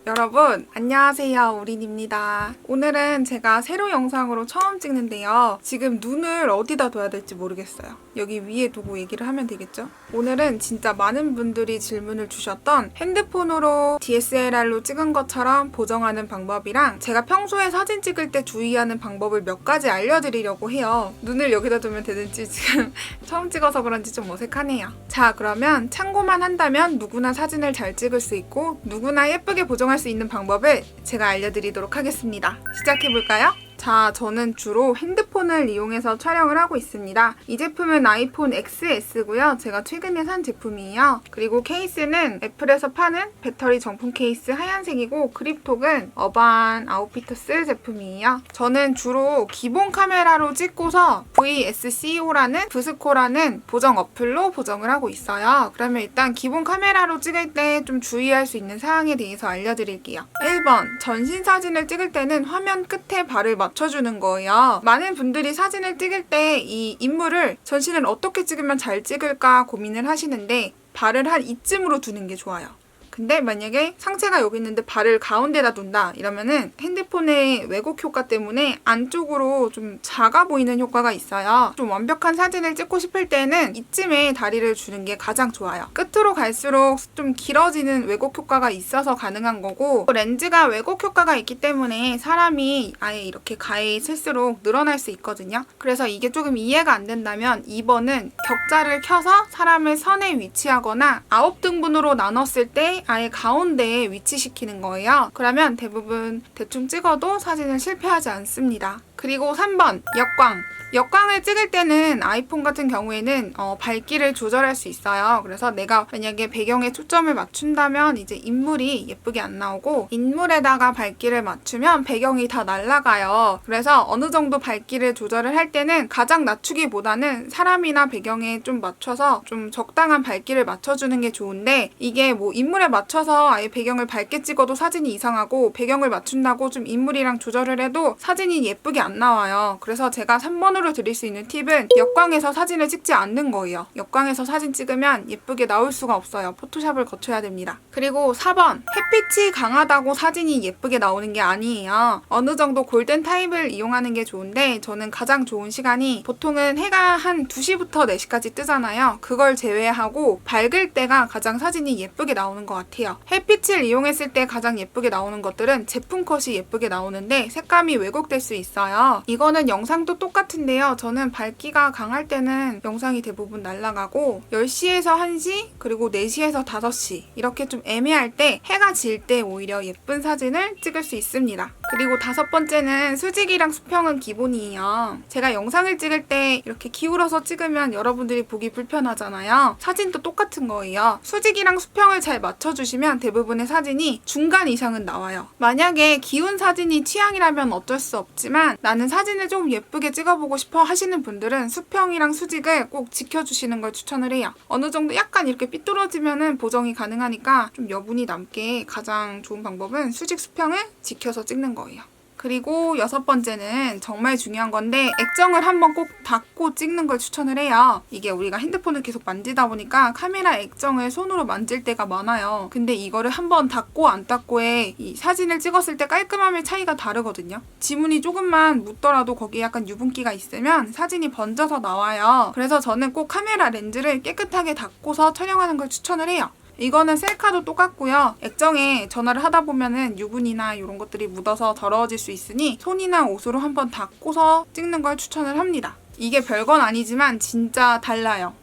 여러분 안녕하세요, 우린입니다. 오늘은 제가 세로 영상으로 처음 찍는데요. 지금 눈을 어디다 둬야 될지 모르겠어요. 여기 위에 두고 얘기를 하면 되겠죠? 오늘은 진짜 많은 분들이 질문을 주셨던 핸드폰으로 DSLR로 찍은 것처럼 보정하는 방법이랑 제가 평소에 사진 찍을 때 주의하는 방법을 몇 가지 알려드리려고 해요. 눈을 여기다 두면 되는지 지금 처음 찍어서 그런지 좀 어색하네요. 자, 그러면 참고만 한다면 누구나 사진을 잘 찍을 수 있고 누구나 예쁘게 보정할 수 있는 방법을 제가 알려드리도록 하겠습니다. 시작해볼까요? 자, 저는 주로 핸드폰을 이용해서 촬영을 하고 있습니다. 이 제품은 아이폰 XS고요. 제가 최근에 산 제품이에요. 그리고 케이스는 애플에서 파는 배터리 정품 케이스 하얀색이고 그립톡은 어반 아웃피터스 제품이에요. 저는 주로 기본 카메라로 찍고서 VSCO라는 브스코라는 보정 어플로 보정을 하고 있어요. 그러면 일단 기본 카메라로 찍을 때 좀 주의할 수 있는 사항에 대해서 알려드릴게요. 1번, 전신 사진을 찍을 때는 화면 끝에 발을 맞춰주는 거예요. 많은 분들이 사진을 찍을 때 이 인물을 전신을 어떻게 찍으면 잘 찍을까 고민을 하시는데 발을 한 이쯤으로 두는 게 좋아요. 근데 만약에 상체가 여기 있는데 발을 가운데다 둔다 이러면은 핸드폰의 왜곡 효과 때문에 안쪽으로 좀 작아 보이는 효과가 있어요. 좀 완벽한 사진을 찍고 싶을 때는 이쯤에 다리를 주는 게 가장 좋아요. 끝으로 갈수록 좀 길어지는 왜곡 효과가 있어서 가능한 거고 렌즈가 왜곡 효과가 있기 때문에 사람이 아예 이렇게 가해에 있을수록 늘어날 수 있거든요. 그래서 이게 조금 이해가 안 된다면 2번은 격자를 켜서 사람을 선에 위치하거나 9등분으로 나눴을 때 아예 가운데에 위치시키는 거예요. 그러면 대부분 대충 찍어도 사진은 실패하지 않습니다. 그리고 3번, 역광. 역광을 찍을 때는 아이폰 같은 경우에는 밝기를 조절할 수 있어요. 그래서 내가 만약에 배경에 초점을 맞춘다면 이제 인물이 예쁘게 안 나오고 인물에다가 밝기를 맞추면 배경이 다 날아가요. 그래서 어느 정도 밝기를 조절을 할 때는 가장 낮추기보다는 사람이나 배경에 좀 맞춰서 좀 적당한 밝기를 맞춰주는 게 좋은데 이게 뭐 인물에 맞춰서 아예 배경을 밝게 찍어도 사진이 이상하고 배경을 맞춘다고 좀 인물이랑 조절을 해도 사진이 예쁘게 안 나와요. 그래서 제가 3번으로 드릴 수 있는 팁은 역광에서 사진을 찍지 않는 거예요. 역광에서 사진 찍으면 예쁘게 나올 수가 없어요. 포토샵을 거쳐야 됩니다. 그리고 4번, 햇빛이 강하다고 사진이 예쁘게 나오는 게 아니에요. 어느 정도 골든 타입을 이용하는 게 좋은데 저는 가장 좋은 시간이 보통은 해가 한 2시부터 4시까지 뜨잖아요. 그걸 제외하고 밝을 때가 가장 사진이 예쁘게 나오는 것 같아요. 햇빛을 이용했을 때 가장 예쁘게 나오는 것들은 제품 컷이 예쁘게 나오는데 색감이 왜곡될 수 있어요. 이거는 영상도 똑같은데요. 저는 밝기가 강할 때는 영상이 대부분 날아가고 10시에서 1시 그리고 4시에서 5시 이렇게 좀 애매할 때 해가 질 때 오히려 예쁜 사진을 찍을 수 있습니다. 그리고 5번째는 수직이랑 수평은 기본이에요. 제가 영상을 찍을 때 이렇게 기울어서 찍으면 여러분들이 보기 불편하잖아요. 사진도 똑같은 거예요. 수직이랑 수평을 잘 맞춰주시면 대부분의 사진이 중간 이상은 나와요. 만약에 기운 사진이 취향이라면 어쩔 수 없지만 나는 사진을 좀 예쁘게 찍어보고 싶어 하시는 분들은 수평이랑 수직을 꼭 지켜주시는 걸 추천을 해요. 어느 정도 약간 이렇게 삐뚤어지면은 보정이 가능하니까 좀 여분이 남게 가장 좋은 방법은 수직 수평을 지켜서 찍는 거예요. 그리고 6번째는 정말 중요한 건데 액정을 한번 꼭 닫고 찍는 걸 추천을 해요. 이게 우리가 핸드폰을 계속 만지다 보니까 카메라 액정을 손으로 만질 때가 많아요. 근데 이거를 한번 닫고 안 닫고의 이 사진을 찍었을 때 깔끔함의 차이가 다르거든요. 지문이 조금만 묻더라도 거기에 약간 유분기가 있으면 사진이 번져서 나와요. 그래서 저는 꼭 카메라 렌즈를 깨끗하게 닫고서 촬영하는 걸 추천을 해요. 이거는 셀카도 똑같고요. 액정에 전화를 하다 보면은 유분이나 이런 것들이 묻어서 더러워질 수 있으니 손이나 옷으로 한번 닦고서 찍는 걸 추천을 합니다. 이게 별건 아니지만 진짜 달라요.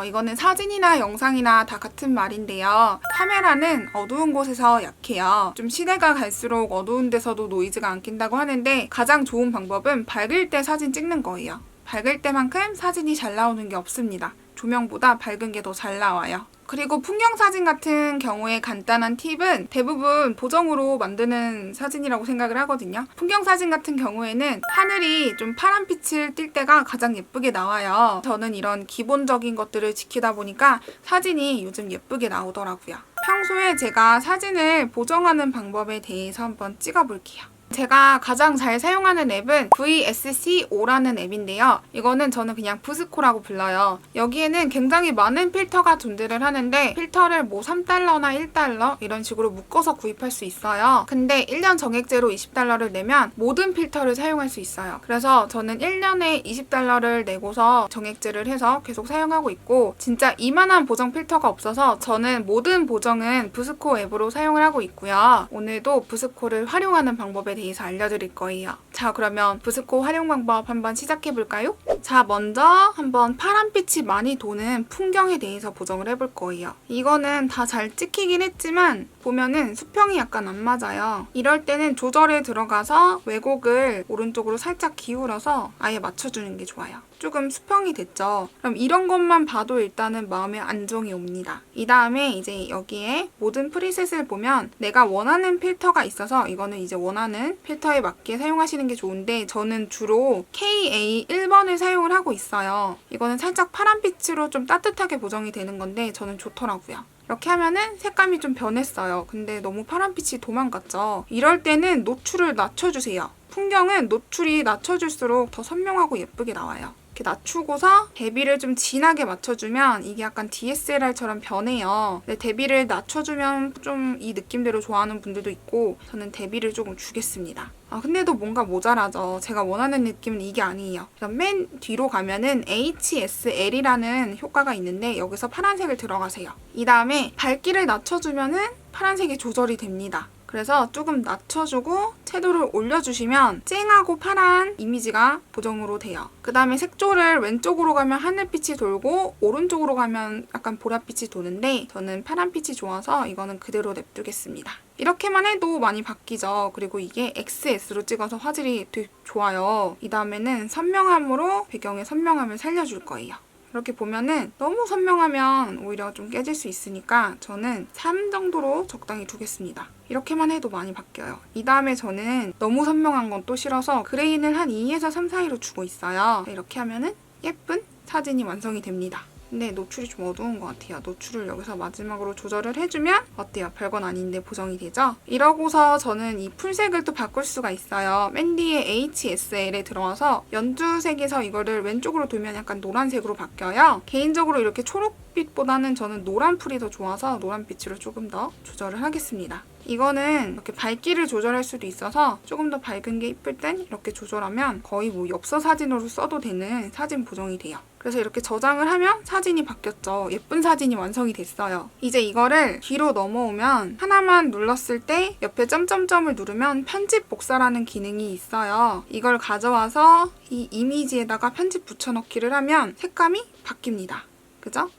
이거는 사진이나 영상이나 다 같은 말인데요. 카메라는 어두운 곳에서 약해요. 좀 시대가 갈수록 어두운 데서도 노이즈가 안 낀다고 하는데 가장 좋은 방법은 밝을 때 사진 찍는 거예요. 밝을 때만큼 사진이 잘 나오는 게 없습니다. 조명보다 밝은 게 더 잘 나와요. 그리고 풍경사진 같은 경우에 간단한 팁은 대부분 보정으로 만드는 사진이라고 생각을 하거든요. 풍경사진 같은 경우에는 하늘이 좀 파란빛을 띌 때가 가장 예쁘게 나와요. 저는 이런 기본적인 것들을 지키다 보니까 사진이 요즘 예쁘게 나오더라고요. 평소에 제가 사진을 보정하는 방법에 대해서 한번 찍어볼게요. 제가 가장 잘 사용하는 앱은 VSC5라는 앱인데요. 이거는 저는 그냥 부스코라고 불러요. 여기에는 굉장히 많은 필터가 존재를 하는데 필터를 뭐 3달러나 1달러 이런 식으로 묶어서 구입할 수 있어요. 근데 1년 정액제로 20달러를 내면 모든 필터를 사용할 수 있어요. 그래서 저는 1년에 20달러를 내고서 정액제를 해서 계속 사용하고 있고 진짜 이만한 보정 필터가 없어서 저는 모든 보정은 부스코 앱으로 사용을 하고 있고요. 오늘도 부스코를 활용하는 방법에 대해서 알려드릴 거예요. 자, 그러면 부스코 활용 방법 한번 시작해볼까요? 자, 먼저 한번 파란빛이 많이 도는 풍경에 대해서 보정을 해볼 거예요. 이거는 다 잘 찍히긴 했지만 보면은 수평이 약간 안 맞아요. 이럴 때는 조절에 들어가서 왜곡을 오른쪽으로 살짝 기울여서 아예 맞춰주는 게 좋아요. 조금 수평이 됐죠? 그럼 이런 것만 봐도 일단은 마음에 안정이 옵니다. 이 다음에 이제 여기에 모든 프리셋을 보면 내가 원하는 필터가 있어서 이거는 이제 원하는 필터에 맞게 사용하시는 게 좋은데 저는 주로 KA 1번을 사용을 하고 있어요. 이거는 살짝 파란빛으로 좀 따뜻하게 보정이 되는 건데 저는 좋더라고요. 이렇게 하면은 색감이 좀 변했어요. 근데 너무 파란빛이 도망갔죠. 이럴 때는 노출을 낮춰주세요. 풍경은 노출이 낮춰줄수록 더 선명하고 예쁘게 나와요. 이렇게 낮추고서 대비를 좀 진하게 맞춰주면 이게 약간 DSLR처럼 변해요. 근데 대비를 낮춰주면 좀 이 느낌대로 좋아하는 분들도 있고 저는 대비를 조금 주겠습니다. 근데도 뭔가 모자라죠. 제가 원하는 느낌은 이게 아니에요. 그럼 맨 뒤로 가면은 HSL이라는 효과가 있는데 여기서 파란색을 들어가세요. 이 다음에 밝기를 낮춰주면은 파란색이 조절이 됩니다. 그래서 조금 낮춰주고 채도를 올려주시면 쨍하고 파란 이미지가 보정으로 돼요. 그 다음에 색조를 왼쪽으로 가면 하늘빛이 돌고 오른쪽으로 가면 약간 보랏빛이 도는데 저는 파란빛이 좋아서 이거는 그대로 냅두겠습니다. 이렇게만 해도 많이 바뀌죠. 그리고 이게 XS로 찍어서 화질이 되게 좋아요. 이 다음에는 선명함으로 배경의 선명함을 살려줄 거예요. 이렇게 보면은 너무 선명하면 오히려 좀 깨질 수 있으니까 저는 3 정도로 적당히 두겠습니다. 이렇게만 해도 많이 바뀌어요. 이 다음에 저는 너무 선명한 건 또 싫어서 그레인을 한 2에서 3 사이로 주고 있어요. 이렇게 하면은 예쁜 사진이 완성이 됩니다. 근데 노출이 좀 어두운 것 같아요. 노출을 여기서 마지막으로 조절을 해주면 어때요? 별건 아닌데 보정이 되죠? 이러고서 저는 이 풀색을 또 바꿀 수가 있어요. 맨 뒤에 HSL에 들어와서 연두색에서 이거를 왼쪽으로 돌면 약간 노란색으로 바뀌어요. 개인적으로 이렇게 초록빛보다는 저는 노란 풀이 더 좋아서 노란빛으로 조금 더 조절을 하겠습니다. 이거는 이렇게 밝기를 조절할 수도 있어서 조금 더 밝은 게 이쁠 땐 이렇게 조절하면 거의 뭐 엽서 사진으로 써도 되는 사진 보정이 돼요. 그래서 이렇게 저장을 하면 사진이 바뀌었죠. 예쁜 사진이 완성이 됐어요. 이제 이거를 뒤로 넘어오면 하나만 눌렀을 때 옆에 점점점을 누르면 편집 복사라는 기능이 있어요. 이걸 가져와서 이 이미지에다가 편집 붙여넣기를 하면 색감이 바뀝니다. 그죠?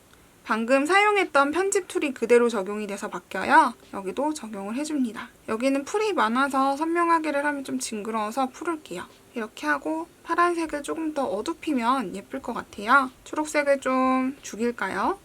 방금 사용했던 편집 툴이 그대로 적용이 돼서 바뀌어요. 여기도 적용을 해줍니다. 여기는 풀이 많아서 선명하게를 하면 좀 징그러워서 풀을게요. 이렇게 하고 파란색을 조금 더 어둡히면 예쁠 것 같아요. 초록색을 좀 죽일까요?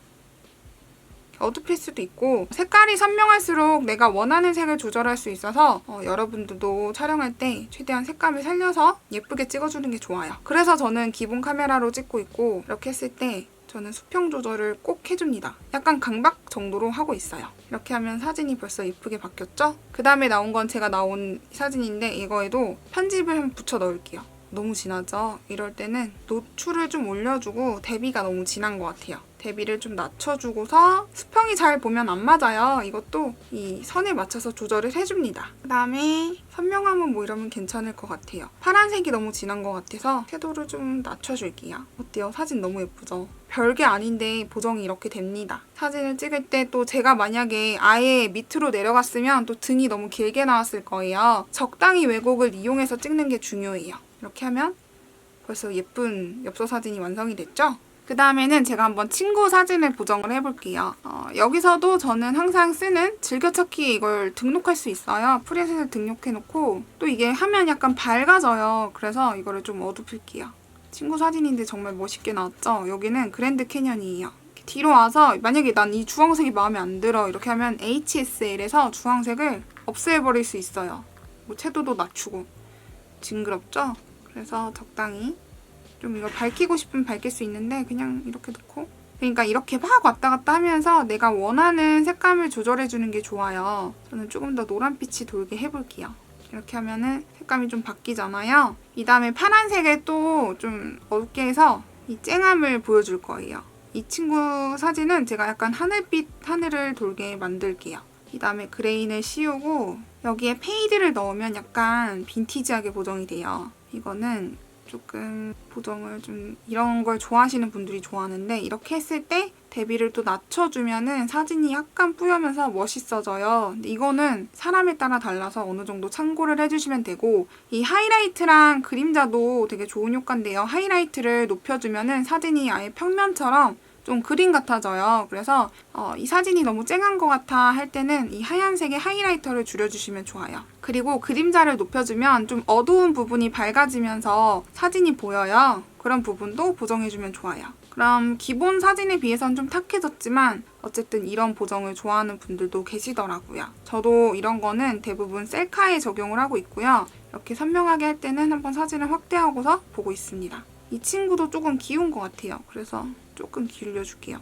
어둡힐 수도 있고 색깔이 선명할수록 내가 원하는 색을 조절할 수 있어서 여러분들도 촬영할 때 최대한 색감을 살려서 예쁘게 찍어주는 게 좋아요. 그래서 저는 기본 카메라로 찍고 있고 이렇게 했을 때 저는 수평 조절을 꼭 해줍니다. 약간 강박 정도로 하고 있어요. 이렇게 하면 사진이 벌써 예쁘게 바뀌었죠? 그 다음에 나온 건 제가 나온 사진인데 이거에도 편집을 한번 붙여 넣을게요. 너무 진하죠? 이럴 때는 노출을 좀 올려주고 대비가 너무 진한 것 같아요. 대비를 좀 낮춰주고서 수평이 잘 보면 안 맞아요. 이것도 이 선에 맞춰서 조절을 해줍니다. 그 다음에 선명함은 뭐 이러면 괜찮을 것 같아요. 파란색이 너무 진한 것 같아서 섀도우를 좀 낮춰줄게요. 어때요? 사진 너무 예쁘죠? 별게 아닌데 보정이 이렇게 됩니다. 사진을 찍을 때 또 제가 만약에 아예 밑으로 내려갔으면 또 등이 너무 길게 나왔을 거예요. 적당히 왜곡을 이용해서 찍는 게 중요해요. 이렇게 하면 벌써 예쁜 엽서 사진이 완성이 됐죠? 그 다음에는 제가 한번 친구 사진을 보정을 해볼게요. 여기서도 저는 항상 쓰는 즐겨찾기 이걸 등록할 수 있어요. 프리셋을 등록해놓고 또 이게 하면 약간 밝아져요. 그래서 이거를 좀 어둡힐게요. 친구 사진인데 정말 멋있게 나왔죠? 여기는 그랜드 캐년이에요. 뒤로 와서 만약에 난 이 주황색이 마음에 안 들어 이렇게 하면 HSL에서 주황색을 없애버릴 수 있어요. 뭐 채도도 낮추고. 징그럽죠? 그래서 적당히 좀 이걸 밝히고 싶으면 밝힐 수 있는데 그냥 이렇게 놓고 그러니까 이렇게 막 왔다 갔다 하면서 내가 원하는 색감을 조절해주는 게 좋아요. 저는 조금 더 노란빛이 돌게 해볼게요. 이렇게 하면은 색감이 좀 바뀌잖아요. 이 다음에 파란색을 또 좀 어둡게 해서 이 쨍함을 보여줄 거예요. 이 친구 사진은 제가 약간 하늘빛 하늘을 돌게 만들게요. 이 다음에 그레인을 씌우고 여기에 페이드를 넣으면 약간 빈티지하게 보정이 돼요. 이거는 조금 보정을 좀 이런 걸 좋아하시는 분들이 좋아하는데 이렇게 했을 때 대비를 또 낮춰주면은 사진이 약간 뿌여면서 멋있어져요. 근데 이거는 사람에 따라 달라서 어느 정도 참고를 해주시면 되고 이 하이라이트랑 그림자도 되게 좋은 효과인데요. 하이라이트를 높여주면은 사진이 아예 평면처럼 좀 그림 같아져요. 그래서 이 사진이 너무 쨍한 것 같아 할 때는 이 하얀색의 하이라이터를 줄여주시면 좋아요. 그리고 그림자를 높여주면 좀 어두운 부분이 밝아지면서 사진이 보여요. 그런 부분도 보정해주면 좋아요. 그럼 기본 사진에 비해서는 좀 탁해졌지만 어쨌든 이런 보정을 좋아하는 분들도 계시더라고요. 저도 이런 거는 대부분 셀카에 적용을 하고 있고요. 이렇게 선명하게 할 때는 한번 사진을 확대하고서 보고 있습니다. 이 친구도 조금 기운 것 같아요. 그래서 조금 기울여줄게요.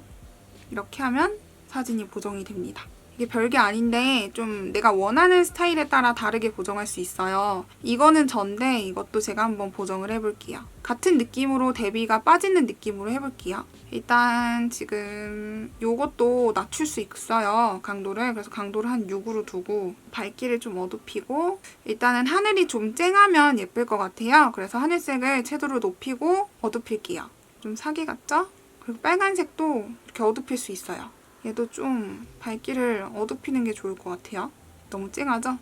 이렇게 하면 사진이 보정이 됩니다. 이게 별게 아닌데 좀 내가 원하는 스타일에 따라 다르게 보정할 수 있어요. 이거는 전데 이것도 제가 한번 보정을 해볼게요. 같은 느낌으로 대비가 빠지는 느낌으로 해볼게요. 일단 지금 이것도 낮출 수 있어요. 강도를. 그래서 강도를 한 6으로 두고 밝기를 좀 어둡히고 일단은 하늘이 좀 쨍하면 예쁠 것 같아요. 그래서 하늘색을 채도를 높이고 어둡힐게요. 좀 사기 같죠? 그리고 빨간색도 이렇게 어둡힐 수 있어요. 얘도 좀 밝기를 어둡히는 게 좋을 것 같아요. 너무 쨍하죠?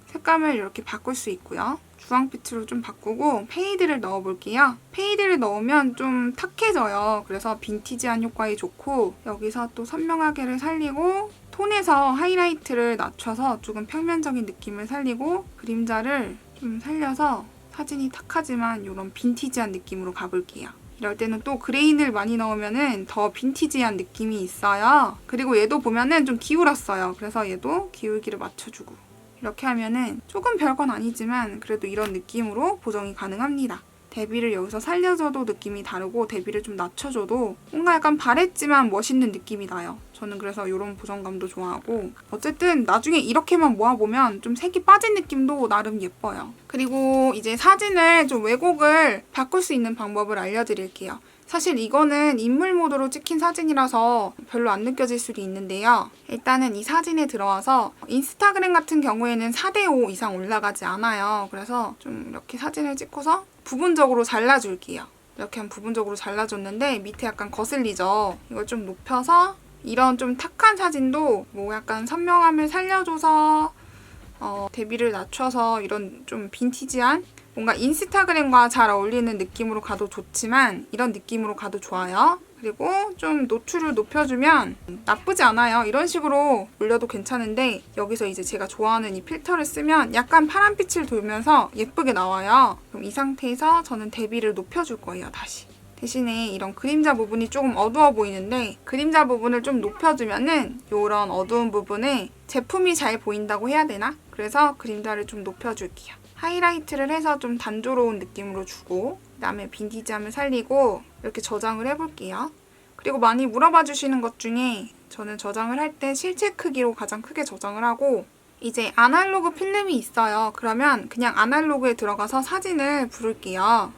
색감을 이렇게 바꿀 수 있고요. 주황빛으로 좀 바꾸고 페이드를 넣어볼게요. 페이드를 넣으면 좀 탁해져요. 그래서 빈티지한 효과에 좋고 여기서 또 선명하게를 살리고 톤에서 하이라이트를 낮춰서 조금 평면적인 느낌을 살리고 그림자를 좀 살려서 사진이 탁하지만 이런 빈티지한 느낌으로 가볼게요. 이럴 때는 또 그레인을 많이 넣으면 더 빈티지한 느낌이 있어요. 그리고 얘도 보면은 좀 기울었어요. 그래서 얘도 기울기를 맞춰주고 이렇게 하면은 조금 별건 아니지만 그래도 이런 느낌으로 보정이 가능합니다. 대비를 여기서 살려줘도 느낌이 다르고 대비를 좀 낮춰줘도 뭔가 약간 바랬지만 멋있는 느낌이 나요. 저는 그래서 이런 보정감도 좋아하고 어쨌든 나중에 이렇게만 모아보면 좀 색이 빠진 느낌도 나름 예뻐요. 그리고 이제 사진을 좀 왜곡을 바꿀 수 있는 방법을 알려드릴게요. 사실 이거는 인물 모드로 찍힌 사진이라서 별로 안 느껴질 수도 있는데요. 일단은 이 사진에 들어와서 인스타그램 같은 경우에는 4:5 이상 올라가지 않아요. 그래서 좀 이렇게 사진을 찍고서 부분적으로 잘라줄게요. 이렇게 하면 부분적으로 잘라줬는데 밑에 약간 거슬리죠? 이걸 좀 높여서 이런 좀 탁한 사진도 뭐 약간 선명함을 살려줘서 대비를 낮춰서 이런 좀 빈티지한 뭔가 인스타그램과 잘 어울리는 느낌으로 가도 좋지만 이런 느낌으로 가도 좋아요. 그리고 좀 노출을 높여주면 나쁘지 않아요. 이런 식으로 올려도 괜찮은데 여기서 이제 제가 좋아하는 이 필터를 쓰면 약간 파란빛을 돌면서 예쁘게 나와요. 그럼 이 상태에서 저는 대비를 높여줄 거예요. 다시. 대신에 이런 그림자 부분이 조금 어두워 보이는데 그림자 부분을 좀 높여주면은 이런 어두운 부분에 제품이 잘 보인다고 해야 되나? 그래서 그림자를 좀 높여줄게요. 하이라이트를 해서 좀 단조로운 느낌으로 주고 그다음에 빈티지함을 살리고 이렇게 저장을 해볼게요. 그리고 많이 물어봐 주시는 것 중에 저는 저장을 할 때 실체 크기로 가장 크게 저장을 하고 이제 아날로그 필름이 있어요. 그러면 그냥 아날로그에 들어가서 사진을 부를게요.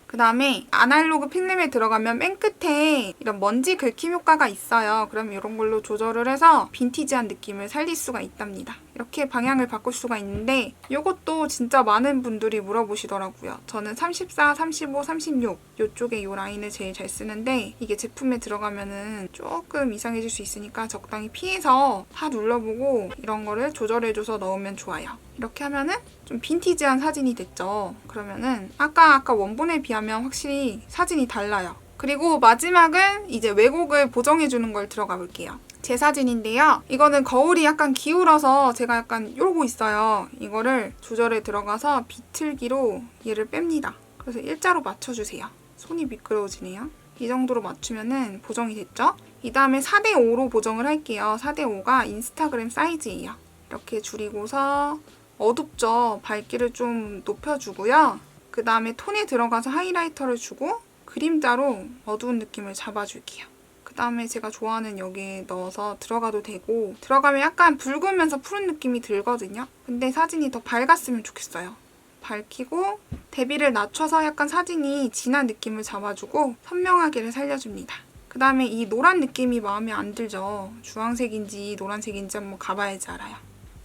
그 다음에 아날로그 필름에 들어가면 맨 끝에 이런 먼지 긁힘 효과가 있어요. 그럼 이런 걸로 조절을 해서 빈티지한 느낌을 살릴 수가 있답니다. 이렇게 방향을 바꿀 수가 있는데 이것도 진짜 많은 분들이 물어보시더라고요. 저는 34, 35, 36 이쪽에 이 라인을 제일 잘 쓰는데 이게 제품에 들어가면은 조금 이상해질 수 있으니까 적당히 피해서 다 눌러보고 이런 거를 조절해줘서 넣으면 좋아요. 이렇게 하면은 좀 빈티지한 사진이 됐죠. 그러면은 아까 원본에 비하면 확실히 사진이 달라요. 그리고 마지막은 이제 왜곡을 보정해주는 걸 들어가 볼게요. 제 사진인데요. 이거는 거울이 약간 기울어서 제가 약간 이러고 있어요. 이거를 조절에 들어가서 비틀기로 얘를 뺍니다. 그래서 일자로 맞춰주세요. 손이 미끄러워지네요. 이 정도로 맞추면은 보정이 됐죠? 이 다음에 4:5로 보정을 할게요. 4:5가 인스타그램 사이즈예요. 이렇게 줄이고서 어둡죠? 밝기를 좀 높여주고요. 그 다음에 톤에 들어가서 하이라이터를 주고 그림자로 어두운 느낌을 잡아줄게요. 그 그다음에 제가 좋아하는 여기에 넣어서 들어가도 되고 들어가면 약간 붉으면서 푸른 느낌이 들거든요. 근데 사진이 더 밝았으면 좋겠어요. 밝히고 대비를 낮춰서 약간 사진이 진한 느낌을 잡아주고 선명하게를 살려줍니다. 그다음에 이 노란 느낌이 마음에 안 들죠. 주황색인지 노란색인지 한번 가봐야지 알아요.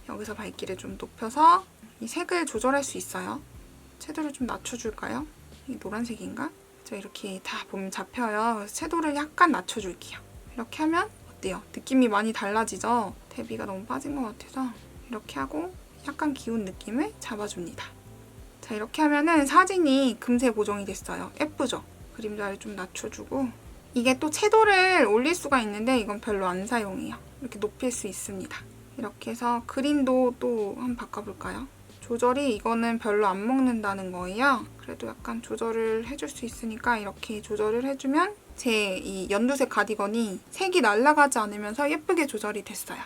여기서 밝기를 좀 높여서 이 색을 조절할 수 있어요. 채도를 좀 낮춰줄까요? 이 노란색인가? 자, 이렇게 다 보면 잡혀요. 그래서 채도를 약간 낮춰줄게요. 이렇게 하면 어때요? 느낌이 많이 달라지죠? 대비가 너무 빠진 것 같아서 이렇게 하고 약간 기운 느낌을 잡아줍니다. 자, 이렇게 하면은 사진이 금세 보정이 됐어요. 예쁘죠? 그림자를 좀 낮춰주고 이게 또 채도를 올릴 수가 있는데 이건 별로 안 사용해요. 이렇게 높일 수 있습니다. 이렇게 해서 그린도 또 한번 바꿔볼까요? 조절이 이거는 별로 안 먹는다는 거예요. 그래도 약간 조절을 해줄 수 있으니까 이렇게 조절을 해주면 제 이 연두색 가디건이 색이 날아가지 않으면서 예쁘게 조절이 됐어요.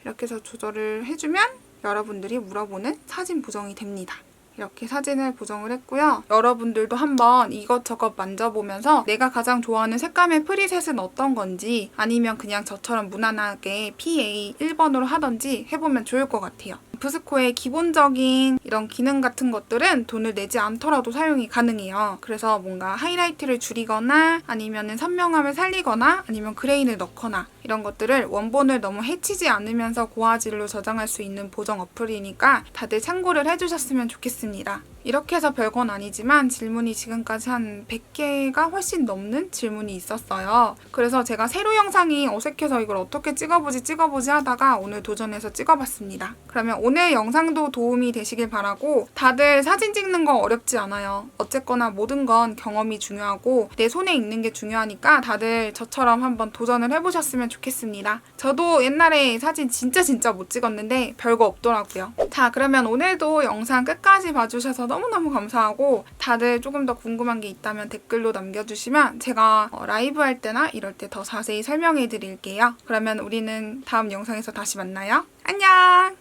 이렇게 해서 조절을 해주면 여러분들이 물어보는 사진 보정이 됩니다. 이렇게 사진을 보정을 했고요. 여러분들도 한번 이것저것 만져보면서 내가 가장 좋아하는 색감의 프리셋은 어떤 건지 아니면 그냥 저처럼 무난하게 PA 1번으로 하던지 해보면 좋을 것 같아요. 부스코의 기본적인 이런 기능 같은 것들은 돈을 내지 않더라도 사용이 가능해요. 그래서 뭔가 하이라이트를 줄이거나 아니면 선명함을 살리거나 아니면 그레인을 넣거나 이런 것들을 원본을 너무 해치지 않으면서 고화질로 저장할 수 있는 보정 어플이니까 다들 참고를 해주셨으면 좋겠습니다. 이렇게 해서 별건 아니지만 질문이 지금까지 한 100개가 훨씬 넘는 질문이 있었어요. 그래서 제가 세로 영상이 어색해서 이걸 어떻게 찍어보지 하다가 오늘 도전해서 찍어봤습니다. 그러면 오늘 영상도 도움이 되시길 바라고 다들 사진 찍는 거 어렵지 않아요. 어쨌거나 모든 건 경험이 중요하고 내 손에 있는 게 중요하니까 다들 저처럼 한번 도전을 해보셨으면 좋겠습니다. 저도 옛날에 사진 진짜 못 찍었는데 별거 없더라고요. 자, 그러면 오늘도 영상 끝까지 봐주셔서 너무너무 감사하고 다들 조금 더 궁금한 게 있다면 댓글로 남겨주시면 제가 라이브 할 때나 이럴 때 더 자세히 설명해 드릴게요. 그러면 우리는 다음 영상에서 다시 만나요. 안녕!